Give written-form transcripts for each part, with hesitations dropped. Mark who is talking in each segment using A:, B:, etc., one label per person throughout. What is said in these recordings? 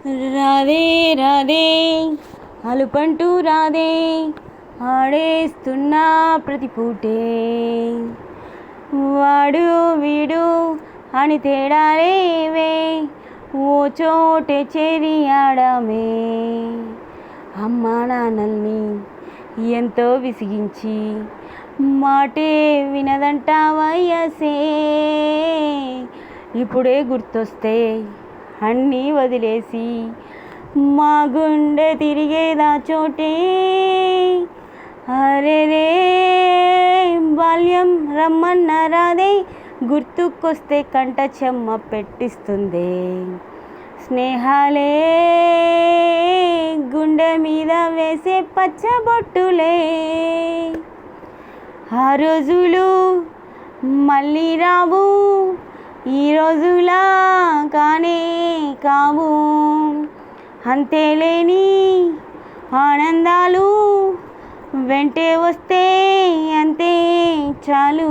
A: రాధే రాధే అలుపంటూ రాధే ఆడేస్తున్నా ప్రతి పూటే వాడు వీడు అని తేడాలేవే ఓ చోటే చేరియాడమే అమ్మా నాన్నల్ని ఎంతో విసిగించి మాటే వినదంట వయసే ఇప్పుడే గుర్తొస్తే అన్నీ వదిలేసి మా గుండె తిరిగేదా చోటే అరే రే బాల్యం రమ్మన్న రాదే గుర్తుకొస్తే కంట చెమ్మ పెట్టిస్తుంది స్నేహాలే గుండె మీద వేసే పచ్చబొట్టులే ఆ రోజులు మళ్ళీ రావు ఈ రోజులా కానే కావు అంతేలేని ఆనందాలు వెంటే వస్తే అంతే చాలు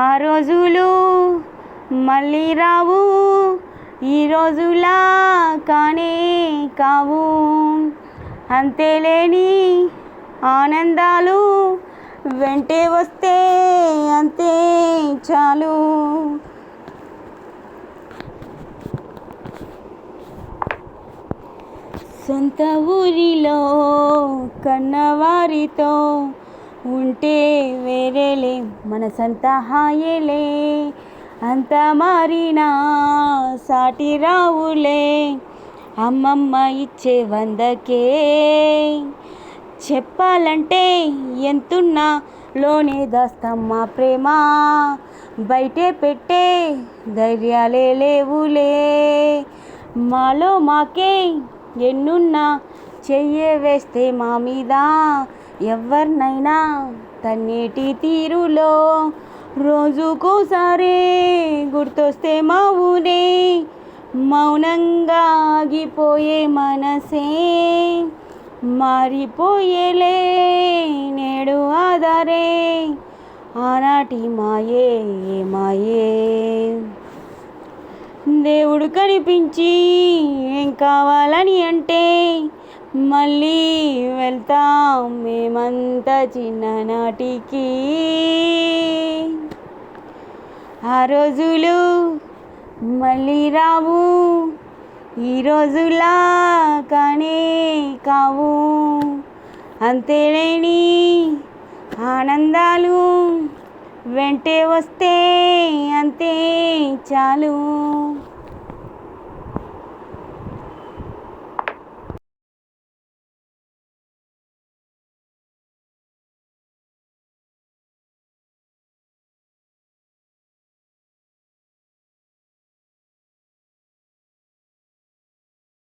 A: ఆ రోజులు మళ్ళీ రావు ఈ రోజులా కానే కావు అంతేలేని ఆనందాలు వెంటే వస్తే అంతే చాలు. సొంత ఊరిలో కన్నవారితో ఉంటే వేరేలే మనసంత హాయేలే అంత మారినా సాటి రావులే అమ్మమ్మ ఇచ్చే 100కే చెప్పాలంటే ఎంతున్నా లోనే దాస్తమ్మా ప్రేమ బయటే పెట్టే ధైర్యాలే లేవులే మాలో మాకే ఎన్నున్నా చెయ్యే వేస్తే మా మీద ఎవరినైనా తన్నేటి తీరులో రోజుకోసారి గుర్తొస్తే మా ఊరే మౌనంగా ఆగిపోయే మనసే మారిపోయేలే నేడు ఆధారే ఆనాటి మాయే మాయే దేవుడు కనిపించి ఏం కావాలని అంటే మళ్ళీ వెళ్తాం మేమంతా చిన్ననాటికి ఆ రోజులు మళ్ళీ రావు ఈ రోజులా కానే కావు అంతేలేని ఆనందాలు వెంటే వస్తే అంతే చాలు.